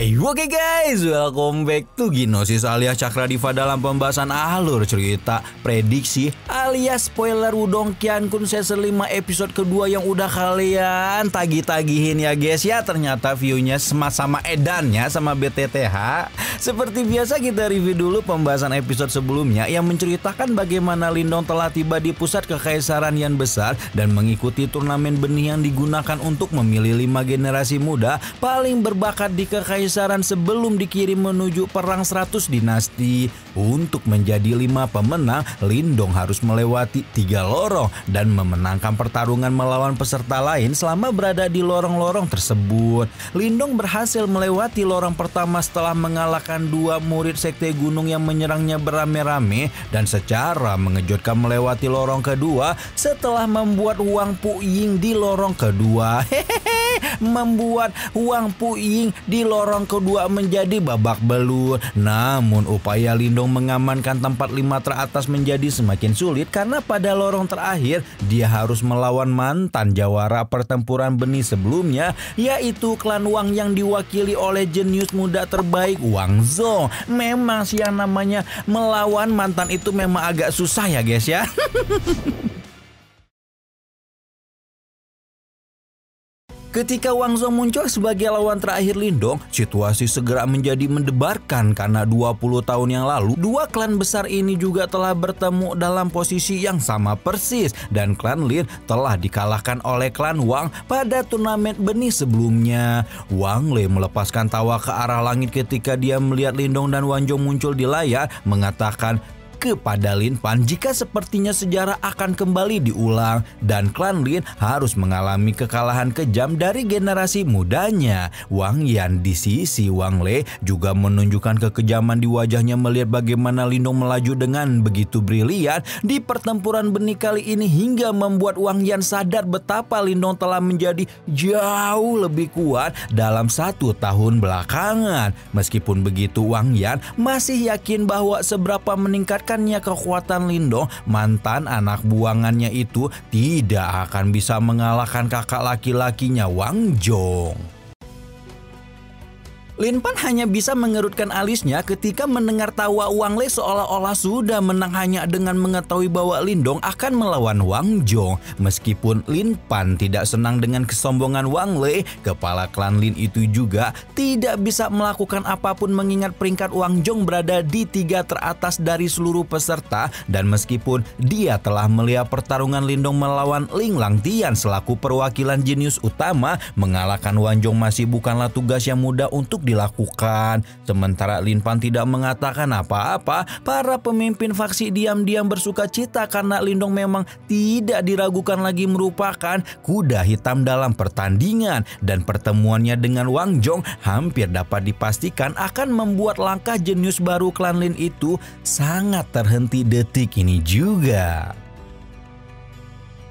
Hey, oke guys, welcome back to Ginosis alias Cakra Diva dalam pembahasan alur cerita prediksi alias spoiler Wudong Qiankun season 5 episode kedua yang udah kalian tagih-tagihin ya guys ya. Ternyata viewnya sama edannya sama BTTH. Seperti biasa kita review dulu pembahasan episode sebelumnya yang menceritakan bagaimana Lindong telah tiba di pusat kekaisaran Yan besar dan mengikuti turnamen benih yang digunakan untuk memilih 5 generasi muda paling berbakat di kekaisaran sebelum dikirim menuju perang 100 dinasti. Untuk menjadi 5 pemenang, Lindong harus melewati 3 lorong dan memenangkan pertarungan melawan peserta lain selama berada di lorong-lorong tersebut. Lindong berhasil melewati lorong pertama setelah mengalahkan 2 murid sekte gunung yang menyerangnya beramai-ramai dan secara mengejutkan melewati lorong kedua setelah membuat Wang Puying di lorong kedua. Membuat Wang Puying di lorong kedua menjadi babak belur. Namun upaya Lindong mengamankan tempat 5 teratas menjadi semakin sulit karena pada lorong terakhir dia harus melawan mantan jawara pertempuran benih sebelumnya, yaitu klan Wang yang diwakili oleh jenius muda terbaik Wang Zhong. Memang sih yang namanya melawan mantan itu memang agak susah ya guys ya. Ketika Wang Zhong muncul sebagai lawan terakhir Lindong, situasi segera menjadi mendebarkan karena 20 tahun yang lalu, 2 klan besar ini juga telah bertemu dalam posisi yang sama persis dan klan Lin telah dikalahkan oleh klan Wang pada turnamen benih sebelumnya. Wang Lei melepaskan tawa ke arah langit ketika dia melihat Lindong dan Wang Zhong muncul di layar, mengatakan kepada Lin Pan jika sepertinya sejarah akan kembali diulang dan klan Lin harus mengalami kekalahan kejam dari generasi mudanya. Wang Yan di sisi Wang Lei juga menunjukkan kekejaman di wajahnya melihat bagaimana Lindong melaju dengan begitu brilian di pertempuran benih kali ini hingga membuat Wang Yan sadar betapa Lindong telah menjadi jauh lebih kuat dalam 1 tahun belakangan. Meskipun begitu, Wang Yan masih yakin bahwa seberapa meningkat kekuatan Lindong, mantan anak buangannya itu tidak akan bisa mengalahkan kakak laki-lakinya Wang Zhong. Lin Pan hanya bisa mengerutkan alisnya ketika mendengar tawa Wang Lei seolah-olah sudah menang hanya dengan mengetahui bahwa Lindong akan melawan Wang Zhong. Meskipun Lin Pan tidak senang dengan kesombongan Wang Lei, kepala klan Lin itu juga tidak bisa melakukan apapun mengingat peringkat Wang Zhong berada di 3 teratas dari seluruh peserta dan meskipun dia telah melihat pertarungan Lindong melawan Ling Langtian selaku perwakilan jenius utama, mengalahkan Wang Zhong masih bukanlah tugas yang mudah untuk dilakukan. Sementara Lin Pan tidak mengatakan apa-apa, para pemimpin faksi diam-diam bersuka cita karena Lindong memang tidak diragukan lagi merupakan kuda hitam dalam pertandingan dan pertemuannya dengan Wang Zhong hampir dapat dipastikan akan membuat langkah jenius baru klan Lin itu sangat terhenti detik ini juga.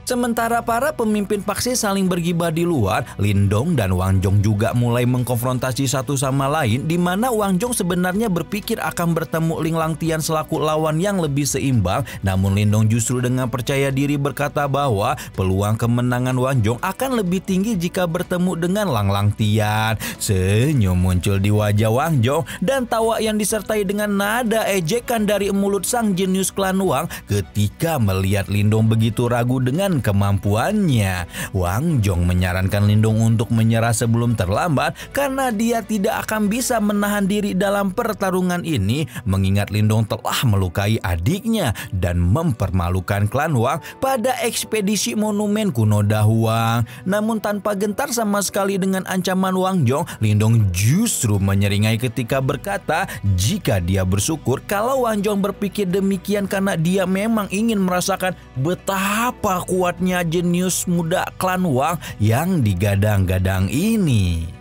Sementara para pemimpin faksi saling bergibah di luar, Lindong dan Wang Zhong juga mulai mengkonfrontasi satu sama lain di mana Wang Zhong sebenarnya berpikir akan bertemu Ling Langtian selaku lawan yang lebih seimbang, namun Lindong justru dengan percaya diri berkata bahwa peluang kemenangan Wang Zhong akan lebih tinggi jika bertemu dengan Lang Langtian. Senyum muncul di wajah Wang Zhong dan tawa yang disertai dengan nada ejekan dari mulut sang jenius klan Wang ketika melihat Lindong begitu ragu dengan kemampuannya. Wang Zhong menyarankan Lindong untuk menyerah sebelum terlambat karena dia tidak akan bisa menahan diri dalam pertarungan ini mengingat Lindong telah melukai adiknya dan mempermalukan klan Wang pada ekspedisi monumen kuno Dahuang. Namun tanpa gentar sama sekali dengan ancaman Wang Zhong, Lindong justru menyeringai ketika berkata jika dia bersyukur kalau Wang Zhong berpikir demikian karena dia memang ingin merasakan betapa kuatnya jenius muda klan Wang yang digadang-gadang ini.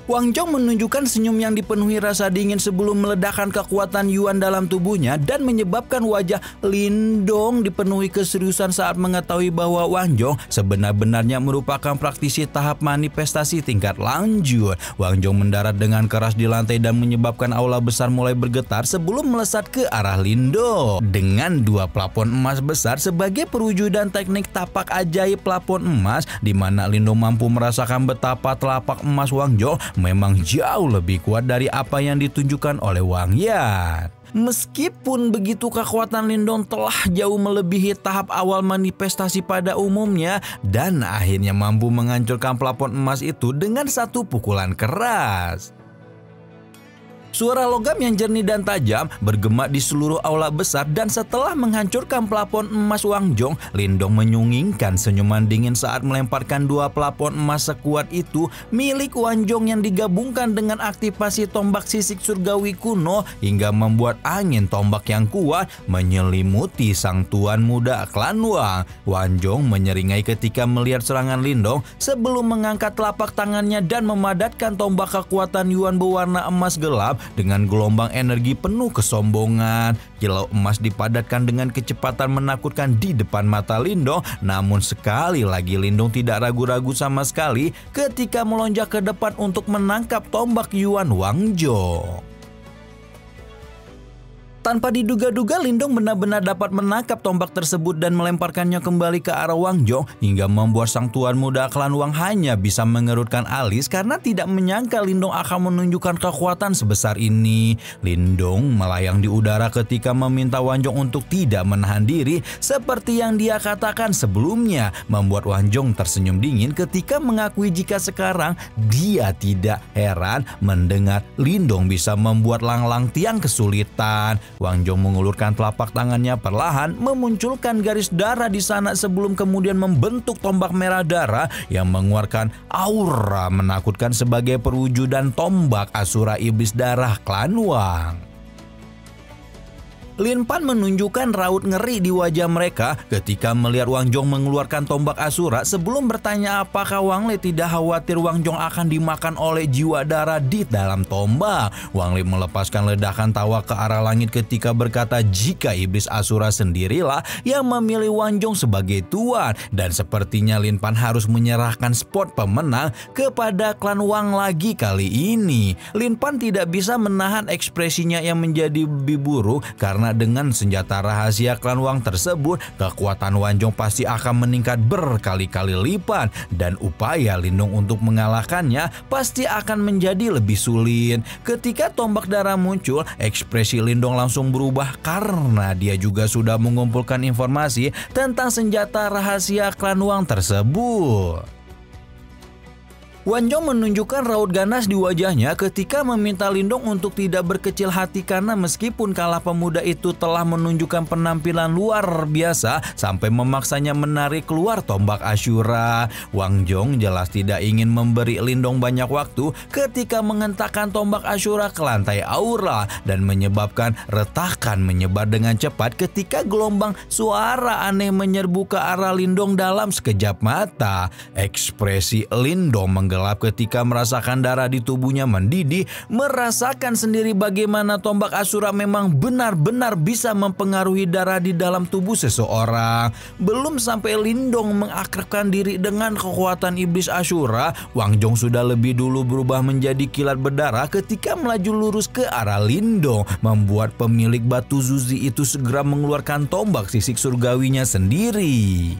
Wang Zhong menunjukkan senyum yang dipenuhi rasa dingin sebelum meledakkan kekuatan Yuan dalam tubuhnya dan menyebabkan wajah Lindong dipenuhi keseriusan saat mengetahui bahwa Wang Zhong sebenar-benarnya merupakan praktisi tahap manifestasi tingkat lanjut. Wang Zhong mendarat dengan keras di lantai dan menyebabkan aula besar mulai bergetar sebelum melesat ke arah Lindong. Dengan 2 plafon emas besar sebagai perwujudan teknik tapak ajaib plafon emas di mana Lindong mampu merasakan betapa telapak emas Wang Zhong memang jauh lebih kuat dari apa yang ditunjukkan oleh Wang Yan. Meskipun begitu, kekuatan Lindong telah jauh melebihi tahap awal manifestasi pada umumnya dan akhirnya mampu menghancurkan plafon emas itu dengan satu pukulan keras. Suara logam yang jernih dan tajam bergema di seluruh aula besar dan setelah menghancurkan plafon emas Wang Jong, Lindong menyungingkan senyuman dingin saat melemparkan dua plafon emas sekuat itu milik Wang Jong yang digabungkan dengan aktivasi tombak sisik surgawi kuno hingga membuat angin tombak yang kuat menyelimuti sang tuan muda klan Wang. Wang Jong menyeringai ketika melihat serangan Lindong sebelum mengangkat telapak tangannya dan memadatkan tombak kekuatan Yuan berwarna emas gelap dengan gelombang energi penuh kesombongan. Kilau emas dipadatkan dengan kecepatan menakutkan di depan mata Lindong, namun sekali lagi Lindong tidak ragu-ragu sama sekali ketika melonjak ke depan untuk menangkap tombak Yuan Wang Jong. Tanpa diduga-duga, Lindong benar-benar dapat menangkap tombak tersebut dan melemparkannya kembali ke arah Wang Jong hingga membuat sang tuan muda klan Wang hanya bisa mengerutkan alis karena tidak menyangka Lindong akan menunjukkan kekuatan sebesar ini. Lindong melayang di udara ketika meminta Wang Jong untuk tidak menahan diri seperti yang dia katakan sebelumnya, membuat Wang Jong tersenyum dingin ketika mengakui jika sekarang dia tidak heran mendengar Lindong bisa membuat Lang Lang Tiang kesulitan. Wang Jong mengulurkan telapak tangannya perlahan memunculkan garis darah di sana sebelum kemudian membentuk tombak merah darah yang mengeluarkan aura menakutkan sebagai perwujudan tombak Asura Iblis Darah klan Wang. Lin Pan menunjukkan raut ngeri di wajah mereka ketika melihat Wang Jong mengeluarkan tombak Asura sebelum bertanya apakah Wang Lei tidak khawatir Wang Jong akan dimakan oleh jiwa darah di dalam tombak. Wang Lei melepaskan ledakan tawa ke arah langit ketika berkata jika Iblis Asura sendirilah yang memilih Wang Jong sebagai tuan dan sepertinya Lin Pan harus menyerahkan spot pemenang kepada klan Wang lagi kali ini. Lin Pan tidak bisa menahan ekspresinya yang menjadi biburu karena dengan senjata rahasia klan Wang tersebut, kekuatan Wang Jong pasti akan meningkat berkali-kali lipat dan upaya Lindong untuk mengalahkannya pasti akan menjadi lebih sulit. Ketika tombak darah muncul, ekspresi Lindong langsung berubah karena dia juga sudah mengumpulkan informasi tentang senjata rahasia klan Wang tersebut. Wang Jong menunjukkan raut ganas di wajahnya ketika meminta Lindong untuk tidak berkecil hati karena meskipun kalah pemuda itu telah menunjukkan penampilan luar biasa sampai memaksanya menarik keluar tombak Asura. Wang Jong jelas tidak ingin memberi Lindong banyak waktu ketika menghentakkan tombak Asura ke lantai aura dan menyebabkan retakan menyebar dengan cepat ketika gelombang suara aneh menyerbu ke arah Lindong dalam sekejap mata. Ekspresi Lindong menggelap ketika merasakan darah di tubuhnya mendidih, merasakan sendiri bagaimana tombak Asura memang benar-benar bisa mempengaruhi darah di dalam tubuh seseorang. Belum sampai Lindong mengakrabkan diri dengan kekuatan Iblis Asura, Wang Jong sudah lebih dulu berubah menjadi kilat berdarah ketika melaju lurus ke arah Lindong, membuat pemilik batu Zuzi itu segera mengeluarkan tombak sisik surgawinya sendiri.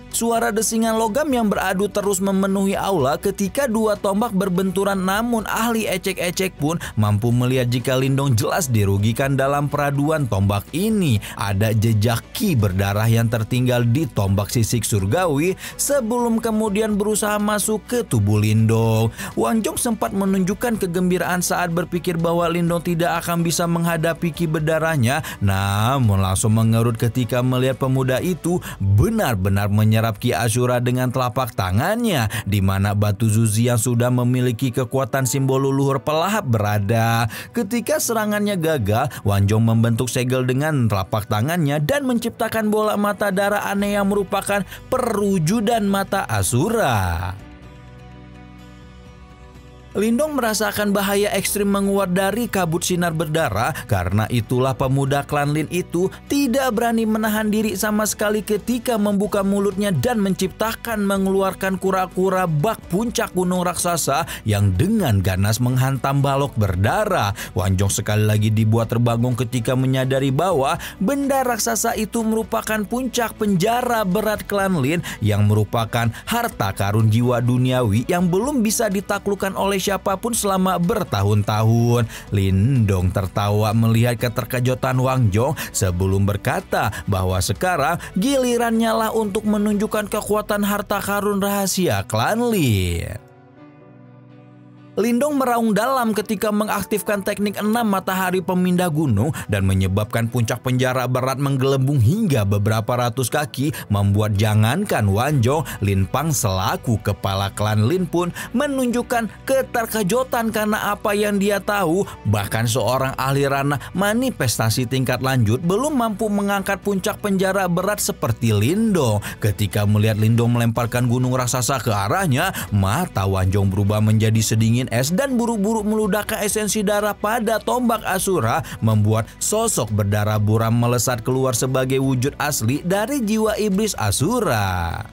Suara desingan logam yang beradu terus memenuhi aula ketika dua tombak berbenturan, namun ahli ecek-ecek pun mampu melihat jika Lindong jelas dirugikan dalam peraduan tombak ini. Ada jejak ki berdarah yang tertinggal di tombak sisik surgawi sebelum kemudian berusaha masuk ke tubuh Lindong. Wang Jong sempat menunjukkan kegembiraan saat berpikir bahwa Lindong tidak akan bisa menghadapi ki berdarahnya, namun langsung mengerut ketika melihat pemuda itu benar-benar menyerap ki Asura dengan telapak tangannya, di mana batu Zuzi yang sudah memiliki kekuatan simbol leluhur pelahap berada. Ketika serangannya gagal, Wang Jong membentuk segel dengan telapak tangannya dan menciptakan bola mata darah aneh yang merupakan perwujudan mata Asura. Lindong merasakan bahaya ekstrim menguat dari kabut sinar berdarah, karena itulah pemuda klan Lin itu tidak berani menahan diri sama sekali ketika membuka mulutnya dan menciptakan mengeluarkan kura-kura bak puncak gunung raksasa yang dengan ganas menghantam balok berdarah. Wang Jong sekali lagi dibuat terbangun ketika menyadari bahwa benda raksasa itu merupakan puncak penjara berat klan Lin yang merupakan harta karun jiwa duniawi yang belum bisa ditaklukkan oleh siapapun selama bertahun-tahun. Lindong tertawa melihat keterkejutan Wang Jong sebelum berkata bahwa sekarang gilirannya lah untuk menunjukkan kekuatan harta karun rahasia klan Lin. Lindong meraung dalam ketika mengaktifkan teknik 6 matahari pemindah gunung dan menyebabkan puncak penjara berat menggelembung hingga beberapa ratus kaki, membuat jangankan Wan Jong, Lin Pang selaku kepala klan Lin pun menunjukkan keterkejutan karena apa yang dia tahu. Bahkan seorang ahli ranah manifestasi tingkat lanjut belum mampu mengangkat puncak penjara berat seperti Lindong. Ketika melihat Lindong melemparkan gunung raksasa ke arahnya, mata Wan Jong berubah menjadi sedingin es dan buru-buru meludahkan esensi darah pada tombak Asura, membuat sosok berdarah buram melesat keluar sebagai wujud asli dari jiwa iblis Asura.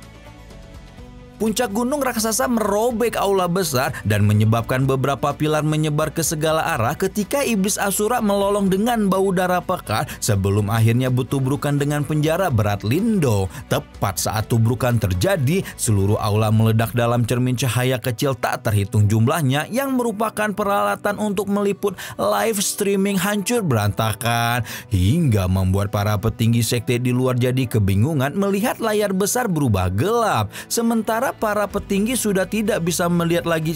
Puncak gunung raksasa merobek aula besar dan menyebabkan beberapa pilar menyebar ke segala arah ketika iblis Asura melolong dengan bau darah pekat sebelum akhirnya bertubrukan dengan penjara berat Lindong. Tepat saat tubrukan terjadi, seluruh aula meledak dalam cermin cahaya kecil tak terhitung jumlahnya yang merupakan peralatan untuk meliput live streaming hancur berantakan, hingga membuat para petinggi sekte di luar jadi kebingungan melihat layar besar berubah gelap. Sementara para petinggi sudah tidak bisa melihat lagi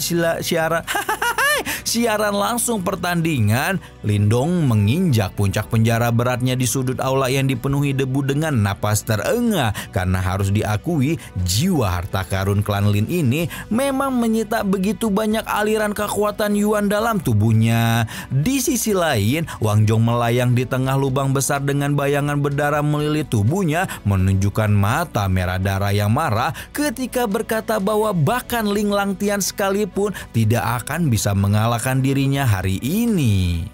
siaran langsung pertandingan. Lindong menginjak puncak penjara beratnya di sudut aula yang dipenuhi debu dengan napas terengah, karena harus diakui jiwa harta karun klan Lin ini memang menyita begitu banyak aliran kekuatan Yuan dalam tubuhnya. Di sisi lain, Wang Jong melayang di tengah lubang besar dengan bayangan berdarah melilit tubuhnya, menunjukkan mata merah darah yang marah ketika berkata bahwa bahkan Ling Langtian sekalipun tidak akan bisa mengalahkan dirinya hari ini.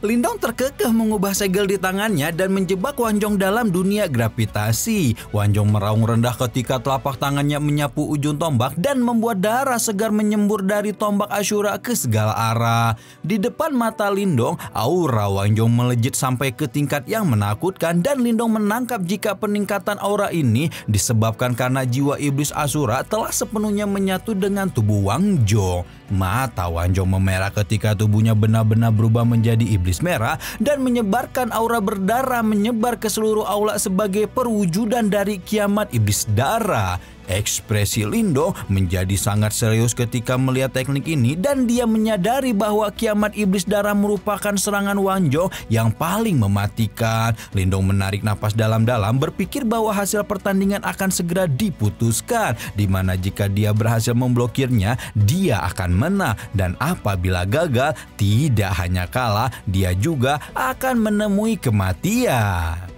Lindong terkekeh mengubah segel di tangannya dan menjebak Wan Jong dalam dunia gravitasi. Wan Jong meraung rendah ketika telapak tangannya menyapu ujung tombak dan membuat darah segar menyembur dari tombak Asura ke segala arah. Di depan mata Lindong, aura Wan Jong melejit sampai ke tingkat yang menakutkan dan Lindong menangkap jika peningkatan aura ini disebabkan karena jiwa iblis Asura telah sepenuhnya menyatu dengan tubuh Wang Jong. Mata Wan Jong memerah ketika tubuhnya benar-benar berubah menjadi iblis merah dan menyebarkan aura berdarah menyebar ke seluruh aula sebagai perwujudan dari kiamat iblis darah. Ekspresi Lindong menjadi sangat serius ketika melihat teknik ini dan dia menyadari bahwa kiamat iblis darah merupakan serangan Wan Jong yang paling mematikan. Lindong menarik napas dalam-dalam berpikir bahwa hasil pertandingan akan segera diputuskan, di mana jika dia berhasil memblokirnya, dia akan menang, dan apabila gagal, tidak hanya kalah, dia juga akan menemui kematian.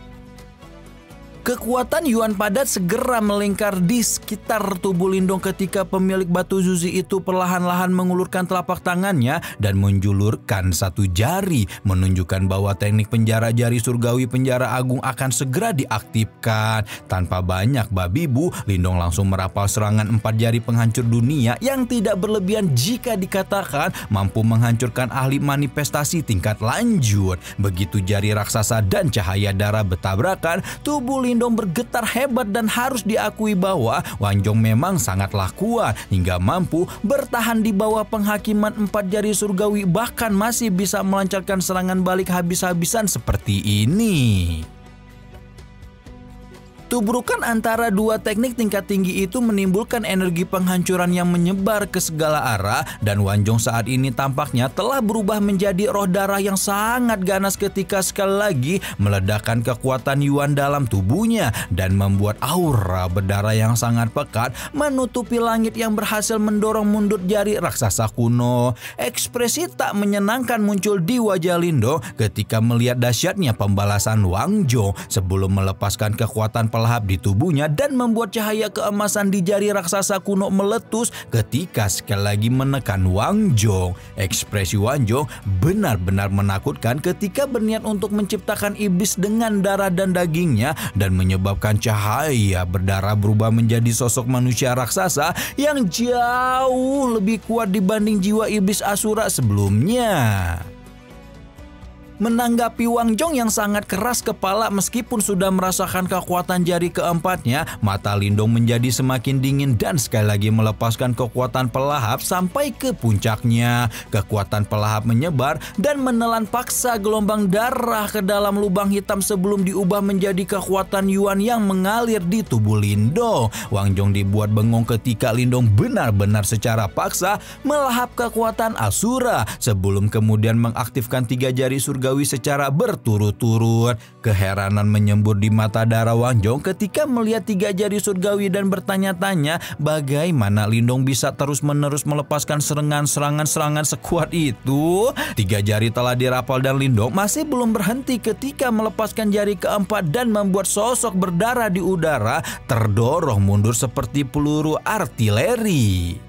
Kekuatan Yuan padat segera melingkar di sekitar tubuh Lindong ketika pemilik batu Zuzi itu perlahan-lahan mengulurkan telapak tangannya dan menjulurkan satu jari, menunjukkan bahwa teknik penjara jari surgawi penjara agung akan segera diaktifkan. Tanpa banyak babi bu, Lindong langsung merapal serangan 4 jari penghancur dunia yang tidak berlebihan jika dikatakan mampu menghancurkan ahli manifestasi tingkat lanjut. Begitu jari raksasa dan cahaya darah bertabrakan, tubuh Lindong bergetar hebat dan harus diakui bahwa Wan Jong memang sangatlah kuat hingga mampu bertahan di bawah penghakiman 4 jari surgawi, bahkan masih bisa melancarkan serangan balik habis-habisan seperti ini. Tubrukan antara dua teknik tingkat tinggi itu menimbulkan energi penghancuran yang menyebar ke segala arah dan Wan Jong saat ini tampaknya telah berubah menjadi roh darah yang sangat ganas ketika sekali lagi meledakkan kekuatan Yuan dalam tubuhnya dan membuat aura berdarah yang sangat pekat menutupi langit yang berhasil mendorong mundur jari raksasa kuno. Ekspresi tak menyenangkan muncul di wajah Lindong ketika melihat dahsyatnya pembalasan Wang Jong sebelum melepaskan kekuatan pelahap di tubuhnya dan membuat cahaya keemasan di jari raksasa kuno meletus ketika sekali lagi menekan Wang Jong. Ekspresi Wang Jong benar-benar menakutkan ketika berniat untuk menciptakan iblis dengan darah dan dagingnya dan menyebabkan cahaya berdarah berubah menjadi sosok manusia raksasa yang jauh lebih kuat dibanding jiwa iblis Asura sebelumnya. Menanggapi Wang Jong yang sangat keras kepala meskipun sudah merasakan kekuatan jari keempatnya, mata Lindong menjadi semakin dingin dan sekali lagi melepaskan kekuatan pelahap sampai ke puncaknya. Kekuatan pelahap menyebar dan menelan paksa gelombang darah ke dalam lubang hitam sebelum diubah menjadi kekuatan Yuan yang mengalir di tubuh Lindong. Wang Jong dibuat bengong ketika Lindong benar-benar secara paksa melahap kekuatan Asura sebelum kemudian mengaktifkan 3 jari surgawi secara berturut-turut. Keheranan menyembur di mata darah Wang Jong ketika melihat 3 jari surgawi dan bertanya-tanya bagaimana Lindong bisa terus-menerus melepaskan serangan-serangan sekuat itu. 3 jari telah dirapal dan Lindong masih belum berhenti ketika melepaskan jari keempat dan membuat sosok berdarah di udara terdorong mundur seperti peluru artileri.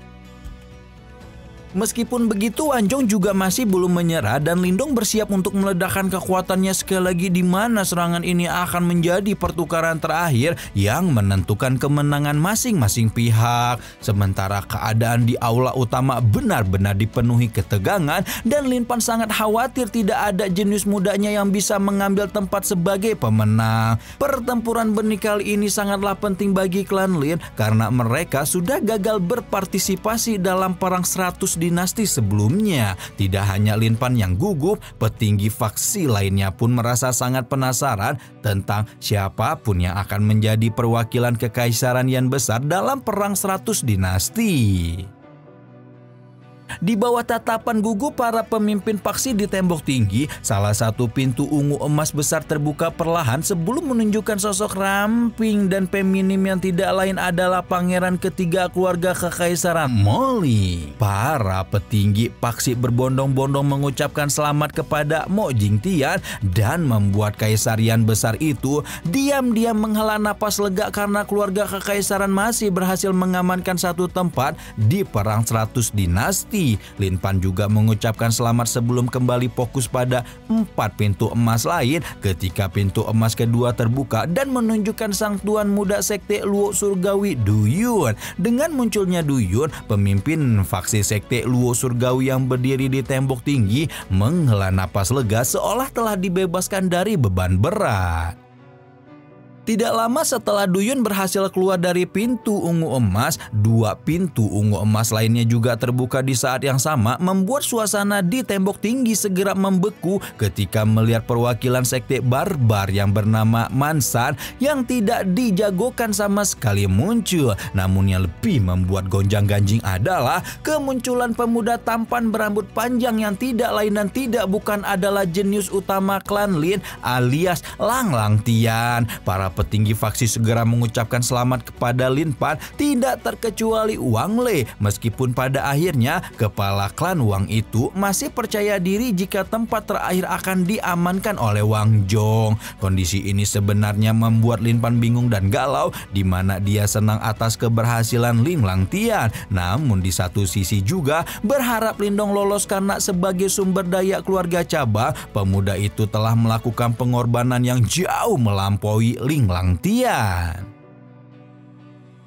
Meskipun begitu, Wang Jong juga masih belum menyerah dan Lindong bersiap untuk meledakkan kekuatannya sekali lagi di mana serangan ini akan menjadi pertukaran terakhir yang menentukan kemenangan masing-masing pihak. Sementara keadaan di aula utama benar-benar dipenuhi ketegangan dan Lin Pan sangat khawatir tidak ada jenius mudanya yang bisa mengambil tempat sebagai pemenang. Pertempuran benih kali ini sangatlah penting bagi klan Lin karena mereka sudah gagal berpartisipasi dalam perang 100 dinasti sebelumnya. Tidak hanya Lin Pan yang gugup, petinggi faksi lainnya pun merasa sangat penasaran tentang siapapun yang akan menjadi perwakilan kekaisaran yang besar dalam perang 100 dinasti. Di bawah tatapan gugup para pemimpin faksi di tembok tinggi, salah satu pintu ungu emas besar terbuka perlahan sebelum menunjukkan sosok ramping dan feminim yang tidak lain adalah pangeran ketiga keluarga kekaisaran Moli. Para petinggi faksi berbondong-bondong mengucapkan selamat kepada Mo Jingtian dan membuat kaisarian besar itu diam-diam menghela napas lega karena keluarga kekaisaran masih berhasil mengamankan satu tempat di perang 100 dinasti. Lin Pan juga mengucapkan selamat sebelum kembali fokus pada 4 pintu emas lain ketika pintu emas kedua terbuka dan menunjukkan sang tuan muda sekte Luo Surgawi Du Yun. Dengan munculnya Du Yun, pemimpin faksi sekte Luo Surgawi yang berdiri di tembok tinggi menghela napas lega seolah telah dibebaskan dari beban berat. Tidak lama setelah Du Yun berhasil keluar dari pintu ungu emas, 2 pintu ungu emas lainnya juga terbuka di saat yang sama, membuat suasana di tembok tinggi segera membeku ketika melihat perwakilan sekte barbar yang bernama Mansan yang tidak dijagokan sama sekali muncul. Namun yang lebih membuat gonjang-ganjing adalah kemunculan pemuda tampan berambut panjang yang tidak lain dan tidak bukan adalah jenius utama klan Lin alias Lang Langtian. Para petinggi faksi segera mengucapkan selamat kepada Lin Pan, tidak terkecuali Wang Lei. Meskipun pada akhirnya kepala klan Wang itu masih percaya diri jika tempat terakhir akan diamankan oleh Wang Jong. Kondisi ini sebenarnya membuat Lin Pan bingung dan galau, di mana dia senang atas keberhasilan Ling Langtian. Namun di satu sisi juga berharap Lindong lolos karena sebagai sumber daya keluarga cabang, pemuda itu telah melakukan pengorbanan yang jauh melampaui Ling Langtian.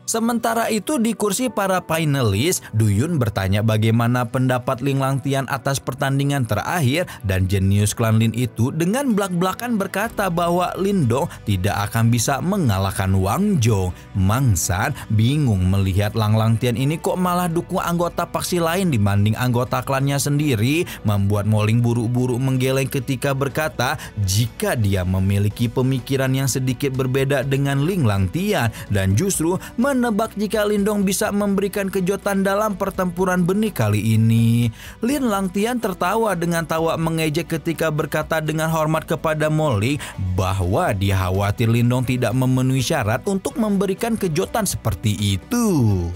Sementara itu di kursi para finalis, Du Yun bertanya bagaimana pendapat Ling Langtian atas pertandingan terakhir dan jenius klan Lin itu dengan belak-belakan berkata bahwa Lindong tidak akan bisa mengalahkan Wang Jong. Mangsan bingung melihat Lang Langtian ini kok malah dukung anggota faksi lain dibanding anggota klannya sendiri, membuat Moling buru-buru menggeleng ketika berkata jika dia memiliki pemikiran yang sedikit berbeda dengan Ling Langtian dan justru menebak jika Lindong bisa memberikan kejutan dalam pertempuran benih kali ini. Lin Langtian tertawa dengan tawa mengejek ketika berkata dengan hormat kepada Moling bahwa dia khawatir Lindong tidak memenuhi syarat untuk memberikan kejutan seperti itu.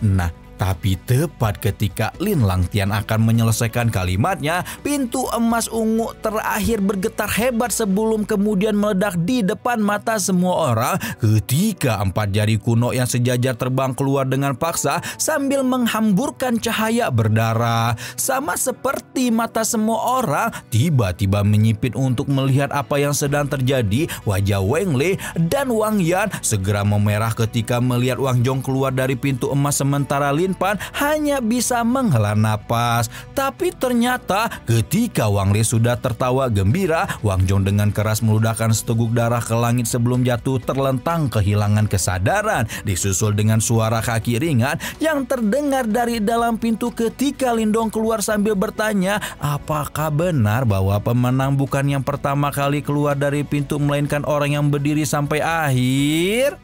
Nah, tapi tepat ketika Lin Langtian akan menyelesaikan kalimatnya, pintu emas ungu terakhir bergetar hebat sebelum kemudian meledak di depan mata semua orang ketika 4 jari kuno yang sejajar terbang keluar dengan paksa sambil menghamburkan cahaya berdarah. Sama seperti mata semua orang tiba-tiba menyipit untuk melihat apa yang sedang terjadi, wajah Wang Lei dan Wang Yan segera memerah ketika melihat Wang Jong keluar dari pintu emas sementara Lin Lin Pan hanya bisa menghela napas. Tapi ternyata ketika Wang Le sudah tertawa gembira, Wang Jong dengan keras meludahkan seteguk darah ke langit sebelum jatuh terlentang kehilangan kesadaran. Disusul dengan suara kaki ringan yang terdengar dari dalam pintu ketika Lindong keluar sambil bertanya, apakah benar bahwa pemenang bukan yang pertama kali keluar dari pintu melainkan orang yang berdiri sampai akhir?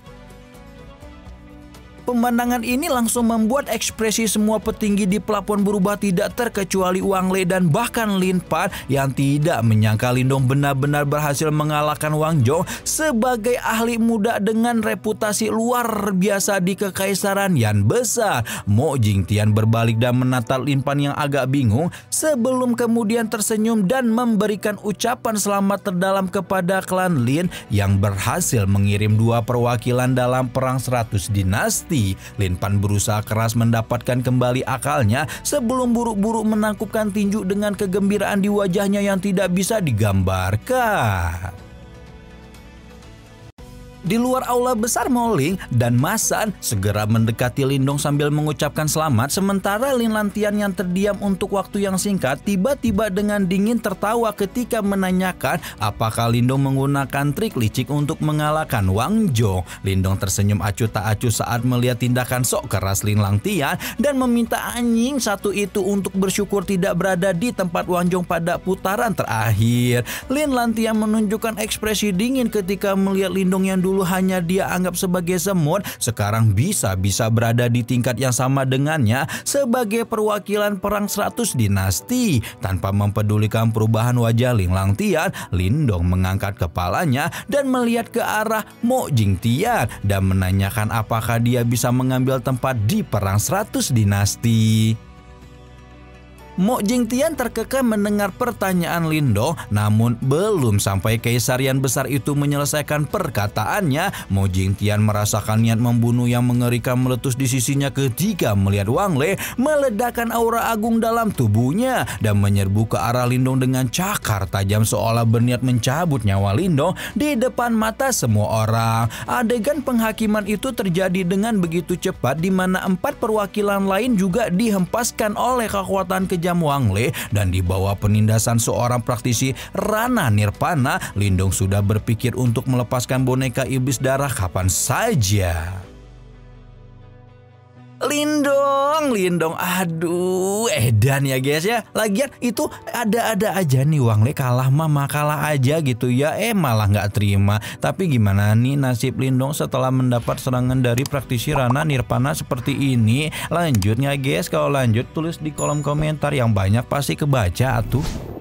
Pemandangan ini langsung membuat ekspresi semua petinggi di pelapon berubah tidak terkecuali Wang Le dan bahkan Lin Pan yang tidak menyangka Lindong benar-benar berhasil mengalahkan Wang Jong sebagai ahli muda dengan reputasi luar biasa di Kekaisaran Yan besar. Mo Jingtian berbalik dan menatap Lin Pan yang agak bingung sebelum kemudian tersenyum dan memberikan ucapan selamat terdalam kepada klan Lin yang berhasil mengirim 2 perwakilan dalam perang 100 dinasti. Lin Pan berusaha keras mendapatkan kembali akalnya sebelum buru-buru menangkupkan tinju dengan kegembiraan di wajahnya yang tidak bisa digambarkan. Di luar aula besar, Mo Ling dan Ma San segera mendekati Lindong sambil mengucapkan selamat, sementara Lin Lantian yang terdiam untuk waktu yang singkat tiba-tiba dengan dingin tertawa ketika menanyakan apakah Lindong menggunakan trik licik untuk mengalahkan Wang Jong. Lindong tersenyum acuh tak acuh saat melihat tindakan sok keras Lin Lantian dan meminta anjing satu itu untuk bersyukur tidak berada di tempat Wang Jong pada putaran terakhir. Lin Lantian menunjukkan ekspresi dingin ketika melihat Lindong yang dulu hanya dia anggap sebagai semut, sekarang bisa-bisa berada di tingkat yang sama dengannya sebagai perwakilan perang 100 dinasti. Tanpa mempedulikan perubahan wajah Lin Lantian, Lindong mengangkat kepalanya dan melihat ke arah Mo Jingtian dan menanyakan apakah dia bisa mengambil tempat di perang 100 dinasti. Mo Jingtian terkekeh mendengar pertanyaan Lindong, namun belum sampai Kaisarian besar itu menyelesaikan perkataannya, Mo Jingtian merasakan niat membunuh yang mengerikan meletus di sisinya ketika melihat Wang Le meledakkan aura agung dalam tubuhnya dan menyerbu ke arah Lindong dengan cakar tajam seolah berniat mencabut nyawa Lindong di depan mata semua orang. Adegan penghakiman itu terjadi dengan begitu cepat di mana 4 perwakilan lain juga dihempaskan oleh kekuatan kejam Wang Le dan di bawah penindasan seorang praktisi Rana Nirpana, Lindong sudah berpikir untuk melepaskan boneka iblis darah kapan saja. Lindong, aduh, edan ya guys ya. Lagian itu ada-ada aja nih Wang Le kalah mah kalah aja gitu ya, malah nggak terima. Tapi gimana nih nasib Lindong setelah mendapat serangan dari praktisi Rana Nirpana seperti ini? Lanjutnya guys, kalau lanjut tulis di kolom komentar yang banyak pasti kebaca atuh.